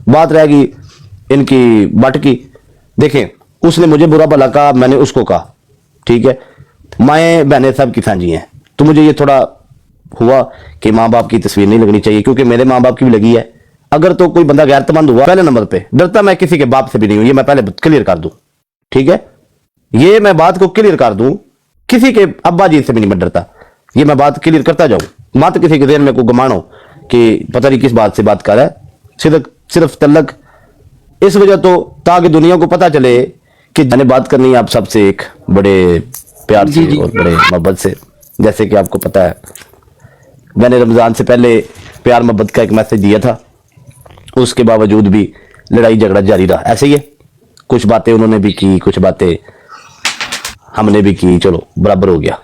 बात रहेगी इनकी बट की। देखें, उसने मुझे बुरा भला कहा, मैंने उसको कहा, ठीक है। माएँ बहनें सब की साझी हैं, तो मुझे ये थोड़ा हुआ कि माँ बाप की तस्वीर नहीं लगनी चाहिए, क्योंकि मेरे माँ बाप की भी लगी है। अगर तो कोई बंदा गैरतमंद हुआ, पहले नंबर पे डरता मैं किसी के बाप से भी नहीं हूं, ये मैं पहले क्लियर कर दूं, ठीक है। ये मैं बात को क्लियर कर दूं, किसी के अब्बा जी से भी नहीं मैं डरता, ये मैं बात क्लियर करता जाऊं। मत किसी के देर में को गुमान हो कि पता नहीं किस बात से बात कर रहा है। सिर्फ तल्लक इस वजह तो ताकि दुनिया को पता चले कि मैंने बात करनी है आप सबसे एक बड़े प्यार से और बड़े मोहब्बत से। जैसे कि आपको पता है, मैंने रमजान से पहले प्यार मोहब्बत का एक मैसेज दिया था, उसके बावजूद भी लड़ाई झगड़ा जारी रहा। ऐसे ही है, कुछ बातें उन्होंने भी की, कुछ बातें हमने भी की, चलो बराबर हो गया,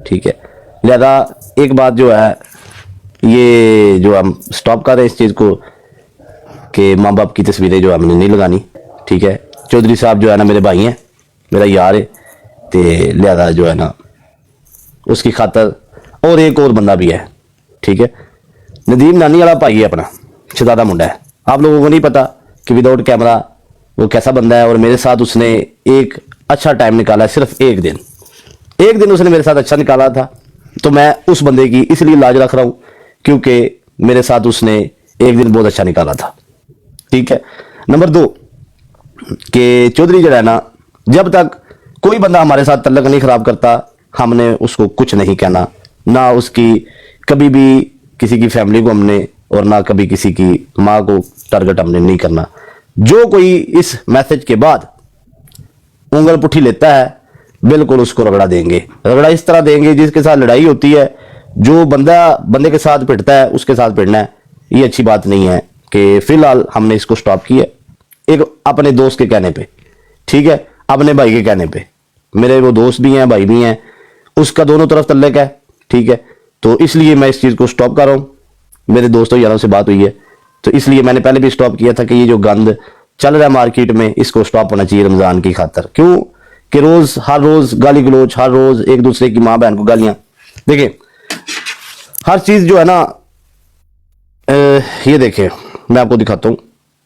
ठीक है। लिहाजा एक बात जो है, ये जो हम स्टॉप कर रहे हैं इस चीज़ को कि माँ बाप की तस्वीरें जो हमने नहीं लगानी, ठीक है। चौधरी साहब जो है ना मेरे भाई हैं, मेरा यार है, तो लिहाजा जो है ना उसकी खातर, और एक और बंदा भी है, ठीक है। नदीम नानी वाला भाई है अपना, शहजादा मुंडा है। आप लोगों को नहीं पता कि विदाउट कैमरा वो कैसा बंदा है, और मेरे साथ उसने एक अच्छा टाइम निकाला है, सिर्फ एक दिन उसने मेरे साथ अच्छा निकाला था। तो मैं उस बंदे की इसलिए लाज रख रहा हूं क्योंकि मेरे साथ उसने एक दिन बहुत अच्छा निकाला था, ठीक है। नंबर 2 कि चौधरी जो है ना, जब तक कोई बंदा हमारे साथ तल्लक नहीं खराब करता, हमने उसको कुछ नहीं कहना, ना उसकी कभी भी किसी की फैमिली को हमने, और ना कभी किसी की माँ को टारगेट हमने नहीं करना। जो कोई इस मैसेज के बाद उंगल पुट्ठी लेता है, बिल्कुल उसको रगड़ा देंगे। रगड़ा इस तरह देंगे जिसके साथ लड़ाई होती है, जो बंदे के साथ भिड़ता है उसके साथ भिड़ना है। ये अच्छी बात नहीं है कि फिलहाल हमने इसको स्टॉप किया, एक अपने दोस्त के कहने पे, ठीक है, अपने भाई के कहने पे। मेरे वो दोस्त भी हैं, भाई भी हैं, उसका दोनों तरफ तल्लक है, ठीक है। तो इसलिए मैं इस चीज़ को स्टॉप कर रहा हूँ। मेरे दोस्तों यारों से बात हुई है, तो इसलिए मैंने पहले भी स्टॉप किया था कि ये जो गंद चल रहा है मार्केट में, इसको स्टॉप होना चाहिए रमजान की खातर। क्यों कि हर रोज गाली गलोच, हर रोज एक दूसरे की माँ बहन को गालियां। देखिए, हर चीज जो है ना, ये देखें, मैं आपको दिखाता हूं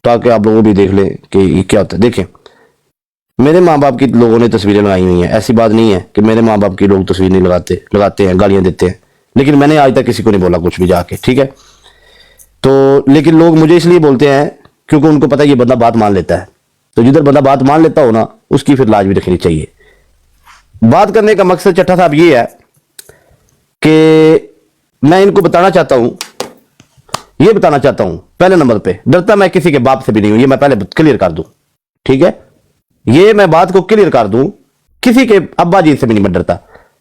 ताकि आप लोगों भी देख लें कि ये क्या होता है। देखें, मेरे माँ बाप की लोगों ने तस्वीरें लगाई हुई हैं, ऐसी बात नहीं है कि मेरे माँ बाप की लोग तस्वीर नहीं लगाते हैं, गालियां देते हैं, लेकिन मैंने आज तक किसी को नहीं बोला कुछ भी जाके, ठीक है। तो लेकिन लोग मुझे इसलिए बोलते हैं क्योंकि उनको पता है ये बंदा बात मान लेता है। तो जिधर बंदा बात मान लेता हो ना, उसकी फिर लाज भी रखनी चाहिए। बात करने का मकसद चट्टा साहब ये है कि मैं इनको बताना चाहता हूं, पहले नंबर पे डरता मैं किसी के बाप से भी नहीं हूं, ये मैं पहले क्लियर कर दूं, ठीक है। ये मैं बात को क्लियर कर दूं, किसी के अब्बा जी से भी नहीं मैं डरता,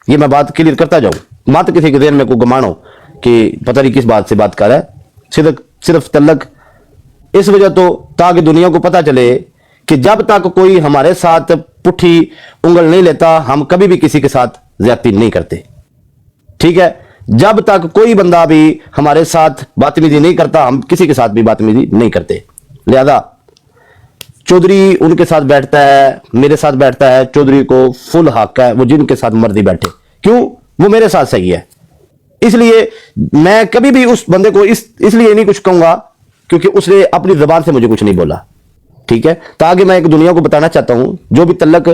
ये मैं बात क्लियर करता जाऊं। मत किसी के देर में को गुमान हो कि पता नहीं किस बात से बात कर रहा है। सिर्फ तल्लक इस वजह तो ताकि दुनिया को पता चले कि जब तक कोई हमारे साथ पुट्ठी उंगल नहीं लेता, हम कभी भी किसी के साथ ज्यादती नहीं करते, ठीक है। जब तक कोई बंदा भी हमारे साथ बदतमीजी नहीं करता, हम किसी के साथ भी बदतमीजी नहीं करते। लिहाजा चौधरी उनके साथ बैठता है, मेरे साथ बैठता है, चौधरी को फुल हक है, वो जिनके साथ मर्जी बैठे। क्यों? वो मेरे साथ सही है। इसलिए मैं कभी भी उस बंदे को इसलिए नहीं कुछ कहूंगा क्योंकि उसने अपनी जबान से मुझे कुछ नहीं बोला, ठीक है। ताकि मैं एक दुनिया को बताना चाहता हूं, जो भी तल्लक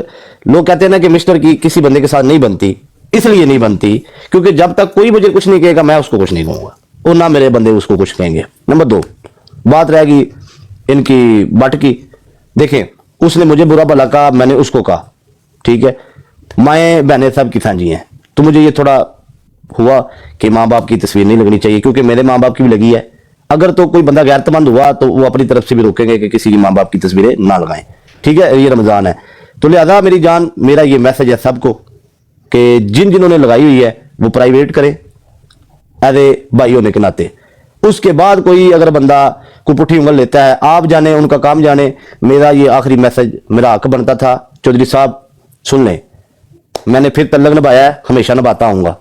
लोग कहते हैं ना कि मिस्टर की किसी बंदे के साथ नहीं बनती, इसलिए नहीं बनती क्योंकि जब तक कोई मुझे कुछ नहीं कहेगा, मैं उसको कुछ नहीं कहूंगा, और ना मेरे बंदे उसको कुछ कहेंगे। नंबर 2 बात रहेगी इनकी बट की। देखें, उसने मुझे बुरा भला कहा, मैंने उसको कहा, ठीक है। माएँ बहनें सब की साझी हैं, तो मुझे ये थोड़ा हुआ कि माँ बाप की तस्वीर नहीं लगनी चाहिए, क्योंकि मेरे माँ बाप की भी लगी है। अगर तो कोई बंदा गैरतमंद हुआ तो वो अपनी तरफ से भी रोकेंगे कि किसी की माँ बाप की तस्वीरें ना लगाएं, ठीक है। ये रमजान है, तो लिहाजा मेरी जान, मेरा ये मैसेज है सबको कि जिन्होंने लगाई हुई है वो प्राइवेट करें एज ए भाई होने के नाते। उसके बाद कोई अगर बंदा को पुट्ठी उंगल लेता है, आप जाने, उनका काम जाने। मेरा ये आखिरी मैसेज, मेरा हक बनता था। चौधरी साहब सुन लें, मैंने फिर तल्लक निभाया है, हमेशा निभाता आऊंगा,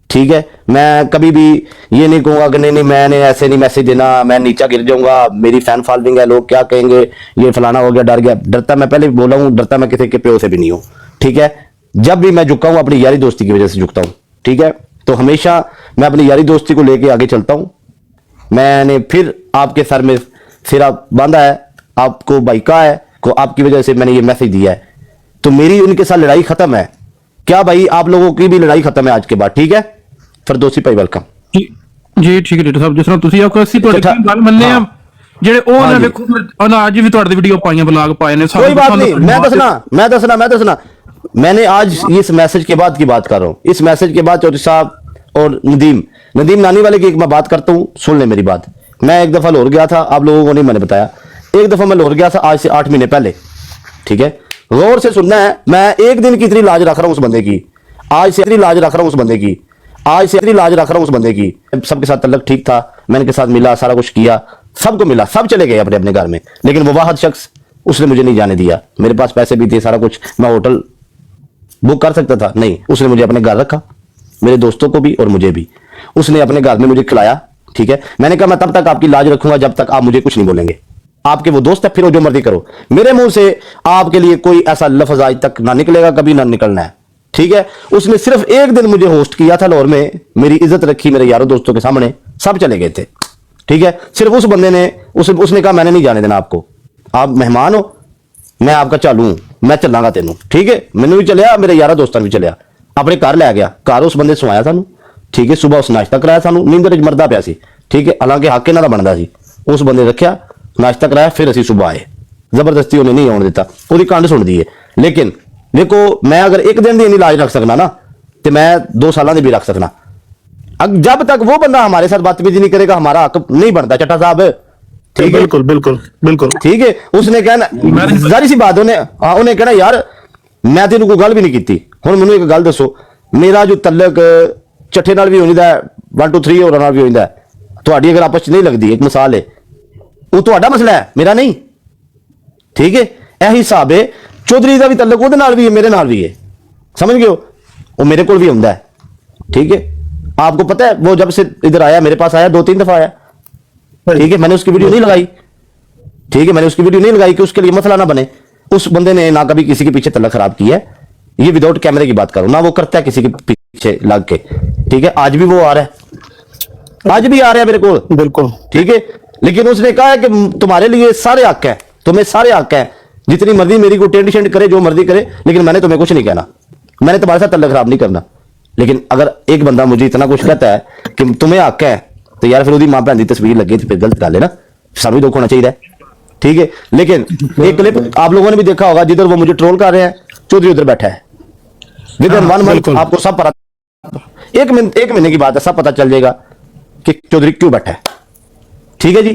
ठीक है। मैं कभी भी ये नहीं कहूंगा कि नहीं मैंने ऐसे नहीं मैसेज देना, मैं नीचा गिर जाऊंगा, मेरी फैन फॉलोइंग है, लोग क्या कहेंगे, ये फलाना हो गया, डर गया। डरता मैं पहले भी बोला हूं, डरता मैं किसी के प्यो से भी नहीं हूं, ठीक है। जब भी मैं झुका हूं, अपनी यारी दोस्ती की वजह से झुकता हूं, ठीक है। तो हमेशा मैं अपनी यारी दोस्ती को लेके आगे चलता हूं। मैंने फिर आपके सर में फिर आप बांधा है, आपको भाई का है को आपकी वजह से मैंने ये मैसेज दिया है, तो मेरी उनके साथ लड़ाई खत्म है क्या भाई? आप लोगों की भी लड़ाई खत्म है आज के बाद, ठीक है? फिरदौसी भाई वेलकम ਜੀ ਜੀ ਠੀਕ ਹੈ ਡਾਕਟਰ ਸਾਹਿਬ, ਜਿਸ ਤਰ੍ਹਾਂ ਤੁਸੀਂ ਆਖੋ ਅਸੀਂ ਤੁਹਾਡੀ अच्छा, ਗੱਲ ਮੰਨਦੇ ਆ, हाँ ਜਿਹੜੇ ਉਹ हाँ ਨਾ जी, ਵੇਖੋ ਉਹਨਾਂ ਅੱਜ ਵੀ ਤੁਹਾਡੀ ਵੀਡੀਓ ਪਾਈਆਂ, ਬਲਾਗ ਪਾਏ ਨੇ कोई बात नहीं, मैं पसंद- दसना मैं दसना मैं दसना मैंने आज इस मैसेज के बाद की बात कर रहा हूं, इस मैसेज के बाद चौधरी साहब और नदीम नदीम नानी वाले की एक मैं बात करता हूं, सुन ले मेरी बात। मैं एक दफा लाहौर गया था, आप लोगों को नहीं मैंने बताया, एक दफा मैं लाहौर गया था आज से 8 महीने पहले, ठीक है? गौर से सुनना है, मैं एक दिन की इतनी लाज रख रहा हूं उस बंदे की, आज से इतनी लाज रख रहा हूं उस बंदे की, आज से इतनी लाज रख रहा हूं उस बंदे की। सबके साथ तल्लक ठीक था, मैंने इनके साथ मिला, सारा कुछ किया, सबको मिला, सब चले गए अपने अपने घर में, लेकिन वो वाहद शख्स उसने मुझे नहीं जाने दिया। मेरे पास पैसे भी थे, सारा कुछ, मैं होटल बुक कर सकता था, नहीं, उसने मुझे अपने घर रखा, मेरे दोस्तों को भी और मुझे भी। उसने अपने घर में मुझे खिलाया, ठीक है? मैंने कहा मैं तब तक आपकी लाज रखूंगा जब तक आप मुझे कुछ नहीं बोलेंगे। आपके वो दोस्त है, फिर वो जो मर्जी करो, मेरे मुंह से आपके लिए कोई ऐसा लफ्ज आज तक ना निकलेगा, कभी ना निकलना है, ठीक है? उसने सिर्फ एक दिन मुझे होस्ट किया था लाहौर में, मेरी इज्जत रखी मेरे यारों दोस्तों के सामने, सब चले गए थे, ठीक है? सिर्फ उस बंदे ने उसने कहा मैंने नहीं जाने देना आपको, आप मेहमान हो, मैं आपका चालू हूं, मैं चलांगा तेनू, ठीक है? मैंने भी चलिया, मेरे यारा दोस्तों भी चलिया, अपने घर लै गया, घर उस बंदे सुआया सानू, ठीक है? सुबह उस नाश्ता कराया सानू, नींदर च मरदा पिया सी, ठीक है? हालांकि हक इन्हां दा बनदा सी, उस बंदे रखिया, नाश्ता कराया, फिर असीं सुबह आए, जबरदस्ती उन्हें नहीं आउण दिता, ਉਹਦੀ ਕੰਡ सुनदी है। लेकिन देखो मैं अगर एक दिन की इलाज रख सकना ना, तो मैं 2 साल की भी रख सकना। जब तक वो बंदा हमारे साथ बदतमीजी नहीं करेगा, हमारा हक नहीं बनता चट्टा साहब, ठीक है? बिल्कुल बिल्कुल बिल्कुल ठीक है? उसने कहना, जारी सी बात, उन्हें कहना यार मैं तेन कोई गल भी नहीं की, हुण मैनूं एक गल दसो, मेरा जो तलक चट्ठे नाल भी हो जाता है, 1 2 3 होरां नाल भी हो जाता है, तुहाडी अगर आपस च नहीं लगती, एक मिसाल है, वो तुहाडा मसला है, मेरा नहीं, ठीक है? यही हिसाब है, चौधरी का भी तलक ਉਹਦੇ ਨਾਲ भी है, मेरे नाल भी है, समझ गए हो? वो मेरे को भी होता है, ठीक है? आपको पता है वो जब से इधर आया, मेरे पास आया 2 3 दफा आया, ठीक है? मैंने उसकी वीडियो नहीं लगाई, ठीक है? मैंने उसकी वीडियो नहीं लगाई कि उसके लिए मसला ना बने। उस बंदे ने ना कभी किसी के पीछे तलक खराब की है, ये विदाउट कैमरे की बात करो ना, वो करता है किसी के पीछे लग के, ठीक है? आज भी वो आ रहा है, आज भी आ रहा है मेरे को, बिल्कुल ठीक है? लेकिन उसने कहा है कि तुम्हारे लिए सारे हक है, तुम्हें सारे हक है, जितनी मर्जी मेरी को टेंट शेंट करे, जो मर्जी करे, लेकिन मैंने तुम्हें कुछ नहीं कहना, मैंने तुम्हारे साथ तल्लक खराब नहीं करना। लेकिन अगर एक बंदा मुझे इतना कुछ कहता है कि तुम्हें हक है, तो यार फिर उसकी मां भैन की तस्वीर लगे तो फिर गलत गल है ना, सानू भी दुख होना चाहिए, ठीक है? लेकिन एक क्लिप आप लोगों ने भी देखा होगा, जिधर वो मुझे ट्रोल कर रहे हैं, चौधरी उधर बैठा है, विद इन 1 मंथ बिल्कुल। आपको सब पता, एक महीने की बात है, सब पता चल जाएगा कि चौधरी क्यों बैठा है, ठीक है जी?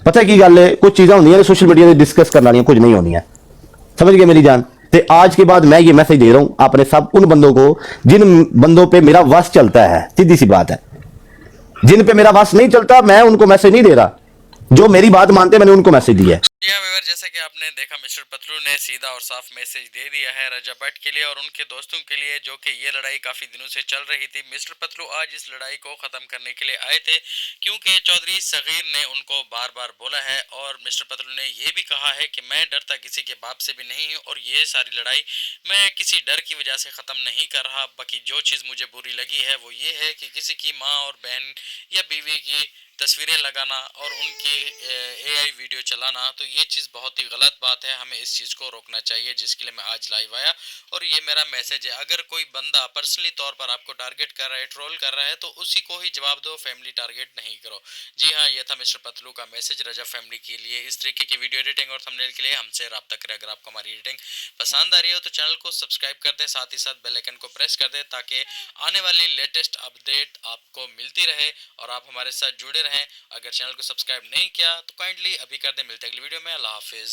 पता है की गल है, कुछ चीज़ें होंगी ने सोशल मीडिया डिस्कस करने वाली, कुछ नहीं होनी है, समझ गए मेरी जान? तो आज के बाद मैं ये मैसेज दे रहा हूं अपने सब उन बंदों को जिन बंदों पे मेरा वश चलता है, सीधी सी बात है, जिन पे मेरा वश नहीं चलता मैं उनको मैसेज नहीं दे रहा, जो मेरी बात मानते मैंने उनको मैसेज दिया है। जी हाँ व्यूअर, जैसा कि आपने देखा मिस्टर पतलू ने सीधा और साफ मैसेज दे दिया है रजा भट्ट के लिए और उनके दोस्तों के लिए, जो कि ये लड़ाई काफ़ी दिनों से चल रही थी। मिस्टर पतलू आज इस लड़ाई को ख़त्म करने के लिए आए थे, क्योंकि चौधरी सगीर ने उनको बार बार बोला है और मिस्टर पतलू ने ये भी कहा है कि मैं डरता किसी के बाप से भी नहीं हूँ और ये सारी लड़ाई मैं किसी डर की वजह से ख़त्म नहीं कर रहा। बाकी जो चीज़ मुझे बुरी लगी है वो ये है कि किसी की माँ और बहन या बीवी की तस्वीरें लगाना और उनकी AI वीडियो चलाना, तो ये चीज़ बहुत ही गलत बात है, हमें इस चीज़ को रोकना चाहिए, जिसके लिए मैं आज लाइव आया और ये मेरा मैसेज है। अगर कोई बंदा पर्सनली तौर पर आपको टारगेट कर रहा है, ट्रोल कर रहा है, तो उसी को ही जवाब दो, फैमिली टारगेट नहीं करो। जी हाँ, ये था मिस्टर पतलू का मैसेज रजा फैमिली के लिए। इस तरीके की वीडियो एडिटिंग और थंबनेल के लिए हमसे रब्ता करें। अगर आपको हमारी एडिटिंग पसंद आ रही हो तो चैनल को सब्सक्राइब कर दें, साथ ही साथ बेल आइकन को प्रेस कर दें, ताकि आने वाली लेटेस्ट अपडेट आपको मिलती रहे और आप हमारे साथ जुड़े रहें। अगर चैनल को सब्सक्राइब नहीं किया तो काइंडली अभी कर दें। मिलते हैं अगली वीडियो में। अल्लाह हाफिज़।